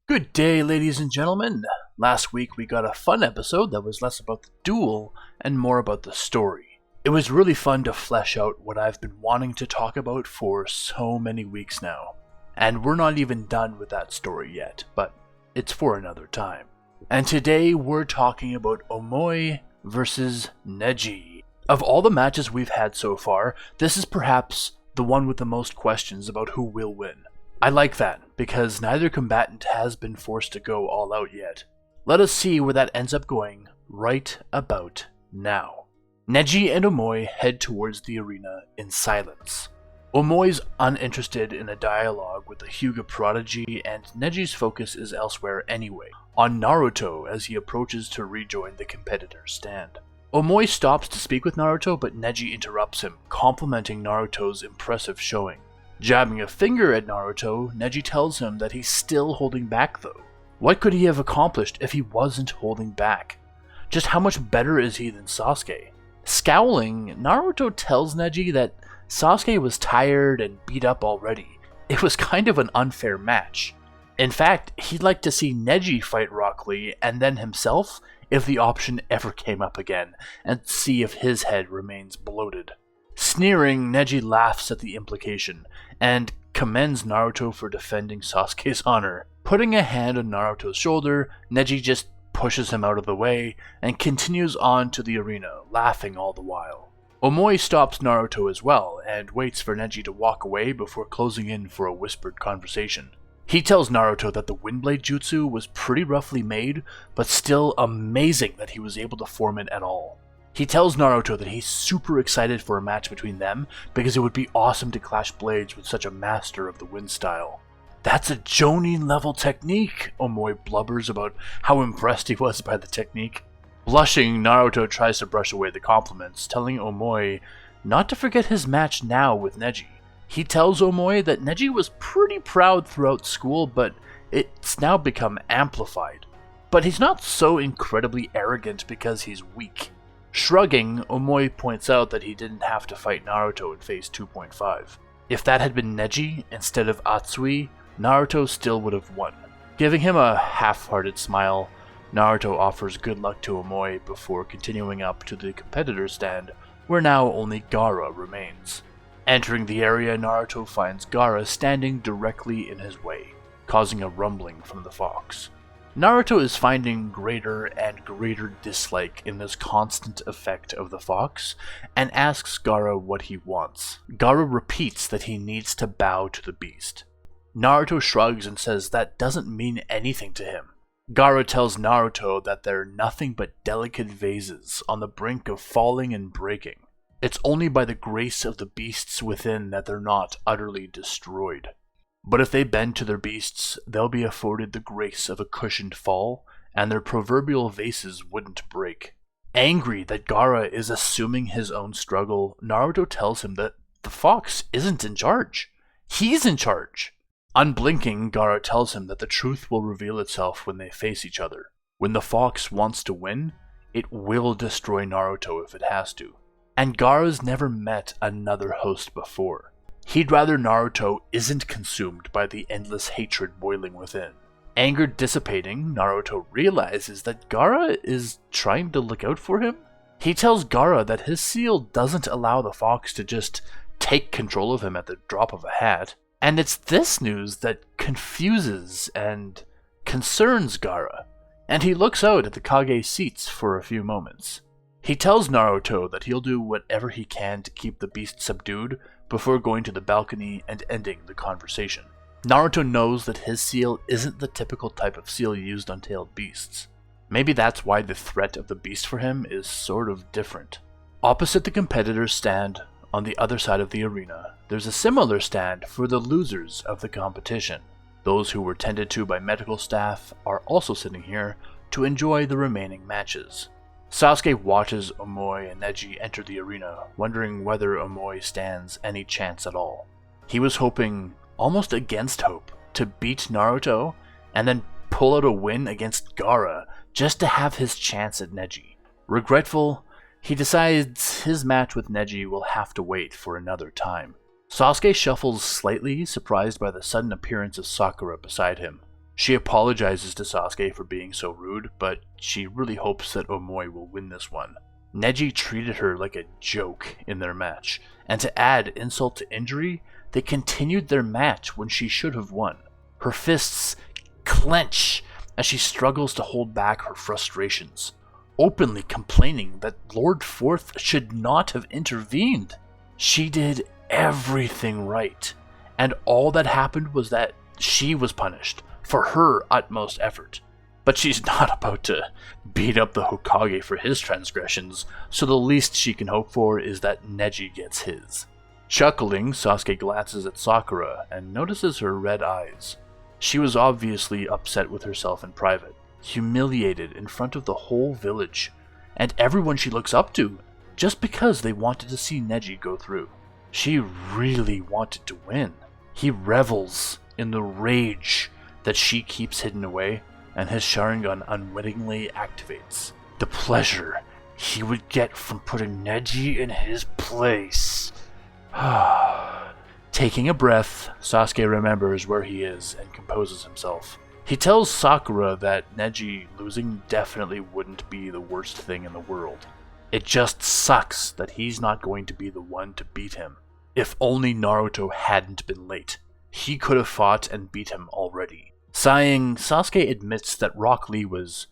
Good day, ladies and gentlemen. Last week we got a fun episode that was less about the duel and more about the story. It was really fun to flesh out what I've been wanting to talk about for so many weeks now. And we're not even done with that story yet, but it's for another time. And today we're talking about Omoi versus Neji. Of all the matches we've had so far, this is perhaps the one with the most questions about who will win. I like that, because neither combatant has been forced to go all out yet. Let us see where that ends up going right about now. Neji and Omoi head towards the arena in silence. Omoi's uninterested in a dialogue with the Hyuga prodigy, and Neji's focus is elsewhere anyway, on Naruto as he approaches to rejoin the competitor's stand. Omoi stops to speak with Naruto, but Neji interrupts him, complimenting Naruto's impressive showing. Jabbing a finger at Naruto, Neji tells him that he's still holding back though. What could he have accomplished if he wasn't holding back? Just how much better is he than Sasuke? Scowling, Naruto tells Neji that Sasuke was tired and beat up already. It was kind of an unfair match. In fact, he'd like to see Neji fight Rock Lee and then himself if the option ever came up again, and see if his head remains bloated. Sneering, Neji laughs at the implication, and commends Naruto for defending Sasuke's honor. Putting a hand on Naruto's shoulder, Neji just pushes him out of the way, and continues on to the arena, laughing all the while. Omoi stops Naruto as well, and waits for Neji to walk away before closing in for a whispered conversation. He tells Naruto that the Windblade Jutsu was pretty roughly made, but still amazing that he was able to form it at all. He tells Naruto that he's super excited for a match between them because it would be awesome to clash blades with such a master of the wind style. That's a Jonin level technique, Omoi blubbers about how impressed he was by the technique. Blushing, Naruto tries to brush away the compliments, telling Omoi not to forget his match now with Neji. He tells Omoi that Neji was pretty proud throughout school, but it's now become amplified. But he's not so incredibly arrogant because he's weak. Shrugging, Omoi points out that he didn't have to fight Naruto in phase 2.5. If that had been Neji instead of Atsui, Naruto still would have won. Giving him a half-hearted smile, Naruto offers good luck to Omoi before continuing up to the competitor stand, where now only Gaara remains. Entering the area, Naruto finds Gaara standing directly in his way, causing a rumbling from the fox. Naruto is finding greater and greater dislike in this constant effect of the fox, and asks Gaara what he wants. Gaara repeats that he needs to bow to the beast. Naruto shrugs and says that doesn't mean anything to him. Gaara tells Naruto that they're nothing but delicate vases on the brink of falling and breaking. It's only by the grace of the beasts within that they're not utterly destroyed. But if they bend to their beasts, they'll be afforded the grace of a cushioned fall, and their proverbial vases wouldn't break. Angry that Gaara is assuming his own struggle, Naruto tells him that the fox isn't in charge. He's in charge. Unblinking, Gaara tells him that the truth will reveal itself when they face each other. When the fox wants to win, it will destroy Naruto if it has to. And Gaara's never met another host before. He'd rather Naruto isn't consumed by the endless hatred boiling within. Anger dissipating, Naruto realizes that Gaara is trying to look out for him. He tells Gaara that his seal doesn't allow the fox to just take control of him at the drop of a hat. And it's this news that confuses and concerns Gaara, and he looks out at the Kage seats for a few moments. He tells Naruto that he'll do whatever he can to keep the beast subdued before going to the balcony and ending the conversation. Naruto knows that his seal isn't the typical type of seal used on tailed beasts. Maybe that's why the threat of the beast for him is sort of different. Opposite the competitor's stand, on the other side of the arena, there's a similar stand for the losers of the competition. Those who were tended to by medical staff are also sitting here to enjoy the remaining matches. Sasuke watches Omoi and Neji enter the arena, wondering whether Omoi stands any chance at all. He was hoping, almost against hope, to beat Naruto and then pull out a win against Gaara just to have his chance at Neji. Regretful, he decides his match with Neji will have to wait for another time. Sasuke shuffles slightly, surprised by the sudden appearance of Sakura beside him. She apologizes to Sasuke for being so rude, but she really hopes that Omoi will win this one. Neji treated her like a joke in their match, and to add insult to injury, they continued their match when she should have won. Her fists clench as she struggles to hold back her frustrations, openly complaining that Lord Fourth should not have intervened. She did everything right, and all that happened was that she was punished for her utmost effort. But she's not about to beat up the Hokage for his transgressions, so the least she can hope for is that Neji gets his. Chuckling, Sasuke glances at Sakura and notices her red eyes. She was obviously upset with herself in private, humiliated in front of the whole village, and everyone she looks up to, just because they wanted to see Neji go through. She really wanted to win. He revels in the rage that she keeps hidden away, and his Sharingan unwittingly activates. The pleasure he would get from putting Neji in his place. Taking a breath, Sasuke remembers where he is and composes himself. He tells Sakura that Neji losing definitely wouldn't be the worst thing in the world. It just sucks that he's not going to be the one to beat him. If only Naruto hadn't been late, he could have fought and beat him already. Sighing, Sasuke admits that Rock Lee was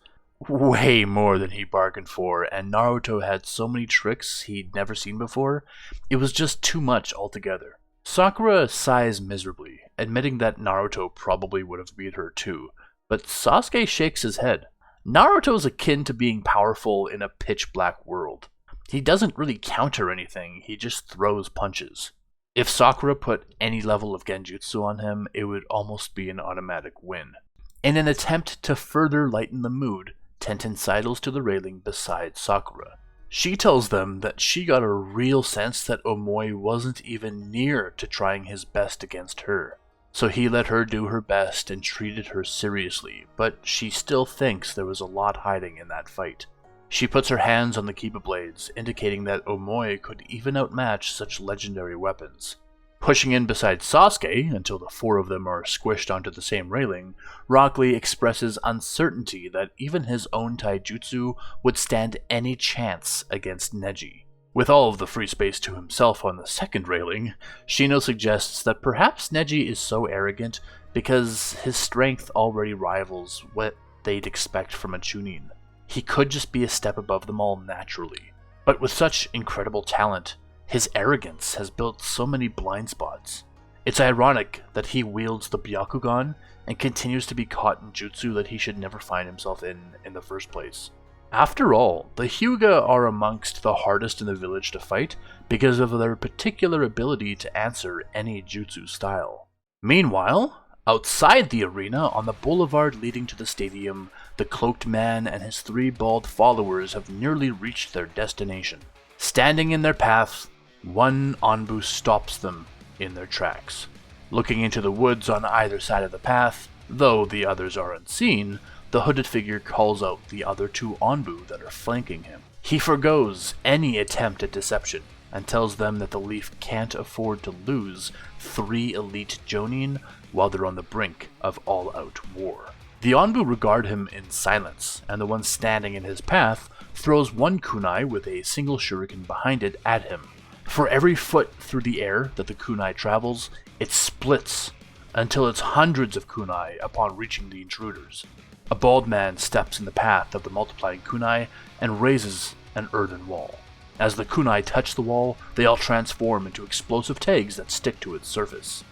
way more than he bargained for, and Naruto had so many tricks he'd never seen before, it was just too much altogether. Sakura sighs miserably, admitting that Naruto probably would have beat her too, but Sasuke shakes his head. Naruto's akin to being powerful in a pitch-black world. He doesn't really counter anything, he just throws punches. If Sakura put any level of genjutsu on him, it would almost be an automatic win. In an attempt to further lighten the mood, Tenten sidles to the railing beside Sakura. She tells them that she got a real sense that Omoi wasn't even near to trying his best against her. So he let her do her best and treated her seriously, but she still thinks there was a lot hiding in that fight. She puts her hands on the Kiba blades, indicating that Omoi could even outmatch such legendary weapons. Pushing in beside Sasuke, until the four of them are squished onto the same railing, Rock Lee expresses uncertainty that even his own taijutsu would stand any chance against Neji. With all of the free space to himself on the second railing, Shino suggests that perhaps Neji is so arrogant because his strength already rivals what they'd expect from a Chunin. He could just be a step above them all naturally. But with such incredible talent, his arrogance has built so many blind spots. It's ironic that he wields the Byakugan and continues to be caught in jutsu that he should never find himself in the first place. After all, the Hyuga are amongst the hardest in the village to fight because of their particular ability to answer any jutsu style. Meanwhile, outside the arena, on the boulevard leading to the stadium, the cloaked man and his three bald followers have nearly reached their destination. Standing in their path, one Anbu stops them in their tracks. Looking into the woods on either side of the path, though the others are unseen, the hooded figure calls out the other two Anbu that are flanking him. He forgoes any attempt at deception and tells them that the Leaf can't afford to lose 3 elite Jonin while they're on the brink of all-out war. The Anbu regard him in silence, and the one standing in his path throws one kunai with a single shuriken behind it at him. For every foot through the air that the kunai travels, it splits until it's hundreds of kunai upon reaching the intruders. A bald man steps in the path of the multiplying kunai and raises an earthen wall. As the kunai touch the wall, they all transform into explosive tags that stick to its surface.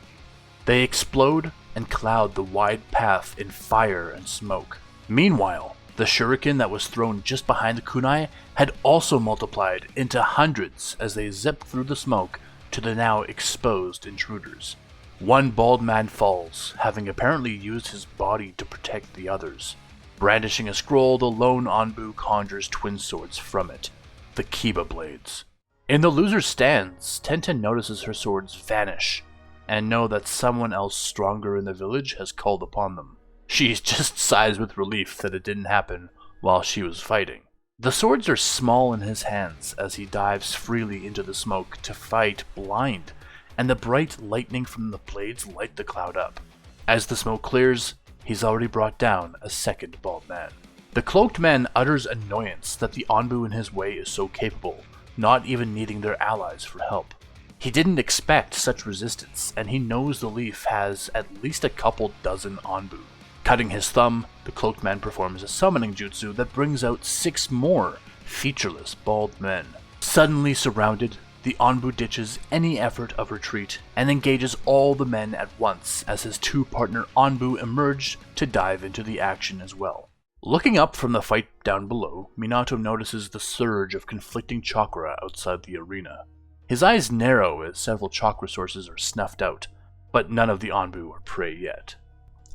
They explode and cloud the wide path in fire and smoke. Meanwhile, the shuriken that was thrown just behind the kunai had also multiplied into hundreds as they zipped through the smoke to the now exposed intruders. One bald man falls, having apparently used his body to protect the others. Brandishing a scroll, the lone Anbu conjures twin swords from it, the Kiba blades. In the loser's stands, Tenten notices her swords vanish, and know that someone else stronger in the village has called upon them. She just sighs with relief that it didn't happen while she was fighting. The swords are small in his hands as he dives freely into the smoke to fight blind, and the bright lightning from the blades light the cloud up. As the smoke clears, he's already brought down a second bald man. The cloaked man utters annoyance that the Anbu in his way is so capable, not even needing their allies for help. He didn't expect such resistance, and he knows the leaf has at least a couple dozen Anbu. Cutting his thumb, the cloaked man performs a summoning jutsu that brings out 6 more featureless bald men. Suddenly surrounded, the Anbu ditches any effort of retreat and engages all the men at once as his 2 partner Anbu emerge to dive into the action as well. Looking up from the fight down below, Minato notices the surge of conflicting chakra outside the arena. His eyes narrow as several chakra sources are snuffed out, but none of the Anbu are prey yet.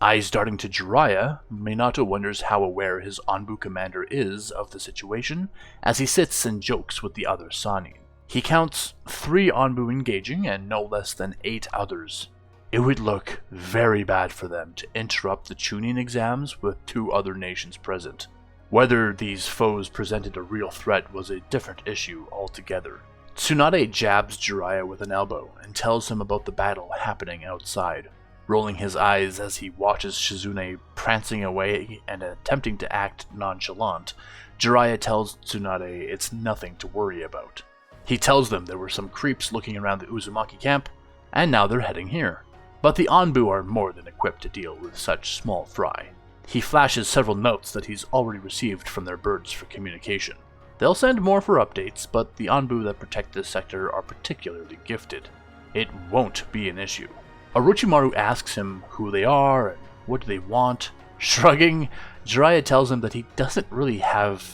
Eyes darting to Jiraiya, Minato wonders how aware his Anbu commander is of the situation as he sits and jokes with the other Sannin. He counts 3 Anbu engaging and no less than 8 others. It would look very bad for them to interrupt the Chunin exams with 2 other nations present. Whether these foes presented a real threat was a different issue altogether. Tsunade jabs Jiraiya with an elbow and tells him about the battle happening outside. Rolling his eyes as he watches Shizune prancing away and attempting to act nonchalant, Jiraiya tells Tsunade it's nothing to worry about. He tells them there were some creeps looking around the Uzumaki camp, and now they're heading here. But the Anbu are more than equipped to deal with such small fry. He flashes several notes that he's already received from their birds for communication. They'll send more for updates, but the Anbu that protect this sector are particularly gifted. It won't be an issue. Orochimaru asks him who they are and what do they want. Shrugging, Jiraiya tells him that he doesn't really have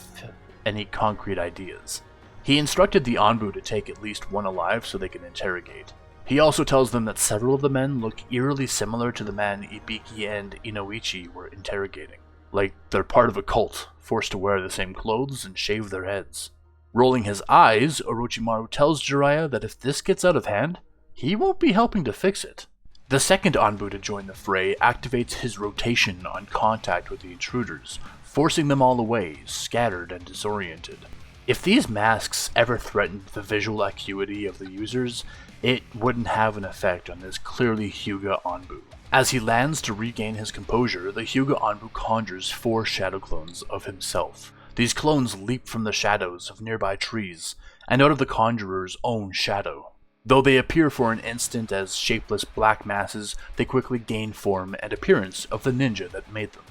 any concrete ideas. He instructed the Anbu to take at least one alive so they can interrogate. He also tells them that several of the men look eerily similar to the man Ibiki and Inoichi were interrogating. Like they're part of a cult, forced to wear the same clothes and shave their heads. Rolling his eyes, Orochimaru tells Jiraiya that if this gets out of hand, he won't be helping to fix it. The second Anbu to join the fray activates his rotation on contact with the intruders, forcing them all away, scattered and disoriented. If these masks ever threatened the visual acuity of the users, it wouldn't have an effect on this clearly Hyuga Anbu. As he lands to regain his composure, the Hyuga Anbu conjures 4 shadow clones of himself. These clones leap from the shadows of nearby trees, and out of the conjurer's own shadow. Though they appear for an instant as shapeless black masses, they quickly gain form and appearance of the ninja that made them.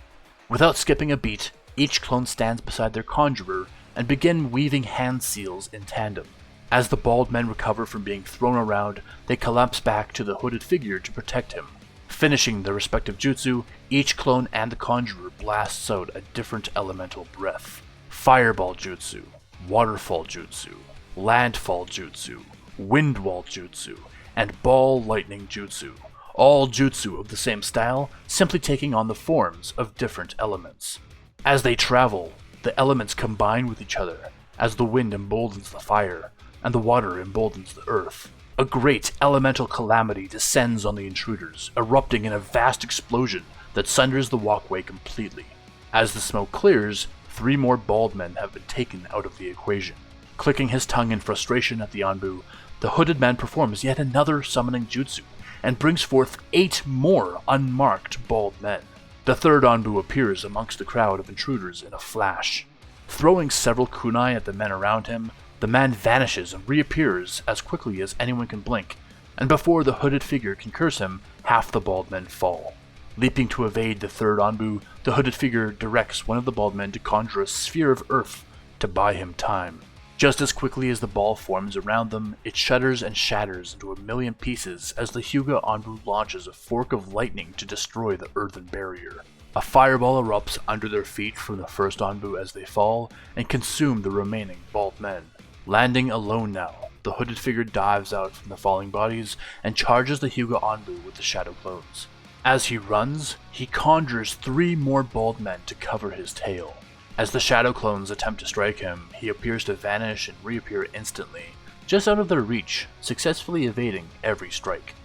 Without skipping a beat, each clone stands beside their conjurer and begin weaving hand seals in tandem. As the bald men recover from being thrown around, they collapse back to the hooded figure to protect him. Finishing their respective jutsu, each clone and the conjurer blasts out a different elemental breath. Fireball jutsu, waterfall jutsu, landfall jutsu, wind wall jutsu, and ball lightning jutsu. All jutsu of the same style, simply taking on the forms of different elements. As they travel, the elements combine with each other, as the wind emboldens the fire, and the water emboldens the earth. A great elemental calamity descends on the intruders, erupting in a vast explosion that sunders the walkway completely. As the smoke clears, 3 more bald men have been taken out of the equation. Clicking his tongue in frustration at the Anbu, the hooded man performs yet another summoning jutsu, and brings forth 8 more unmarked bald men. The third Anbu appears amongst the crowd of intruders in a flash. Throwing several kunai at the men around him, the man vanishes and reappears as quickly as anyone can blink, and before the hooded figure can curse him, half the bald men fall. Leaping to evade the third Anbu, the hooded figure directs one of the bald men to conjure a sphere of earth to buy him time. Just as quickly as the ball forms around them, it shudders and shatters into a million pieces as the Hyuga Anbu launches a fork of lightning to destroy the earthen barrier. A fireball erupts under their feet from the first Anbu as they fall and consume the remaining bald men. Landing alone now, the hooded figure dives out from the falling bodies and charges the Hyuga Anbu with the shadow clones. As he runs, he conjures 3 more bald men to cover his tail. As the shadow clones attempt to strike him, he appears to vanish and reappear instantly, just out of their reach, successfully evading every strike.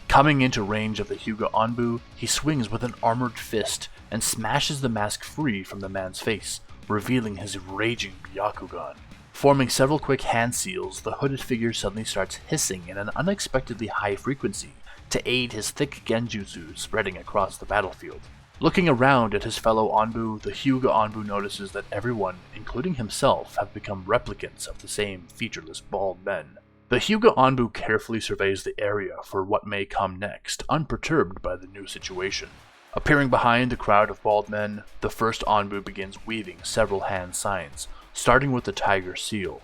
Coming into range of the Hyuga Anbu, he swings with an armored fist and smashes the mask free from the man's face, revealing his raging Byakugan. Forming several quick hand seals, the hooded figure suddenly starts hissing in an unexpectedly high frequency to aid his thick genjutsu spreading across the battlefield. Looking around at his fellow Anbu, the Hyuga Anbu notices that everyone, including himself, have become replicants of the same featureless bald men. The Hyuga Anbu carefully surveys the area for what may come next, unperturbed by the new situation. Appearing behind the crowd of bald men, the first Anbu begins weaving several hand signs, starting with the tiger seal.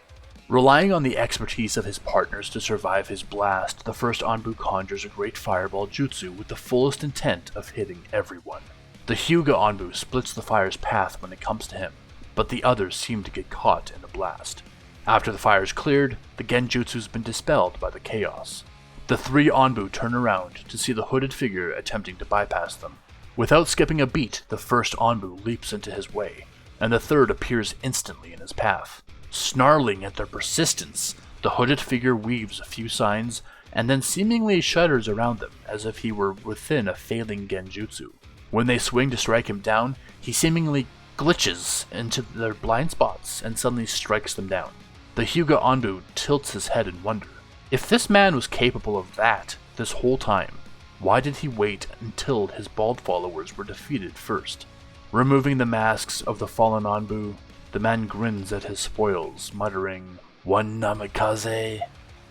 Relying on the expertise of his partners to survive his blast, the first Anbu conjures a great fireball jutsu with the fullest intent of hitting everyone. The Hyuga Anbu splits the fire's path when it comes to him, but the others seem to get caught in the blast. After the fire is cleared, the genjutsu has been dispelled by the chaos. The three Anbu turn around to see the hooded figure attempting to bypass them. Without skipping a beat, the first Anbu leaps into his way, and the third appears instantly in his path. Snarling at their persistence, the hooded figure weaves a few signs, and then seemingly shudders around them as if he were within a failing genjutsu. When they swing to strike him down, he seemingly glitches into their blind spots and suddenly strikes them down. The Hyuga Anbu tilts his head in wonder. If this man was capable of that this whole time, why did he wait until his bald followers were defeated first? Removing the masks of the fallen Anbu, the man grins at his spoils, muttering, "One namikaze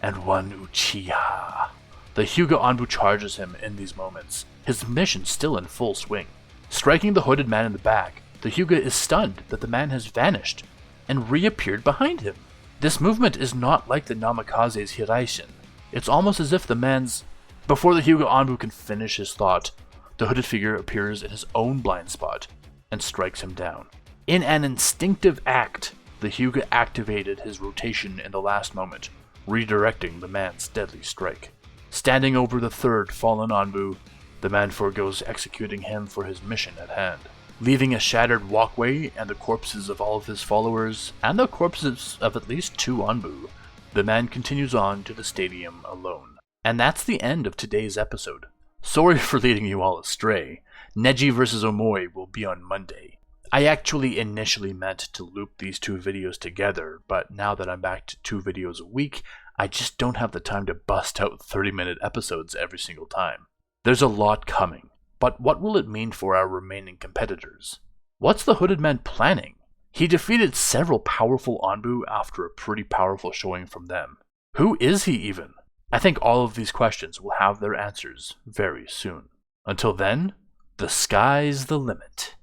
and one uchiha." The Hyuga Anbu charges him in these moments, his mission still in full swing. Striking the hooded man in the back, the Hyuga is stunned that the man has vanished and reappeared behind him. This movement is not like the namikaze's hiraishin. It's almost as if the man's... Before the Hyuga Anbu can finish his thought, the hooded figure appears in his own blind spot and strikes him down. In an instinctive act, the Hyuga activated his rotation in the last moment, redirecting the man's deadly strike. Standing over the third fallen Anbu, the man forgoes executing him for his mission at hand. Leaving a shattered walkway and the corpses of all of his followers, and the corpses of at least two Anbu, the man continues on to the stadium alone. And that's the end of today's episode. Sorry for leading you all astray. Neji vs. Omoi will be on Monday. I actually initially meant to loop these two videos together, but now that I'm back to 2 videos a week, I just don't have the time to bust out 30-minute episodes every single time. There's a lot coming, but what will it mean for our remaining competitors? What's the hooded man planning? He defeated several powerful Anbu after a pretty powerful showing from them. Who is he even? I think all of these questions will have their answers very soon. Until then, the sky's the limit.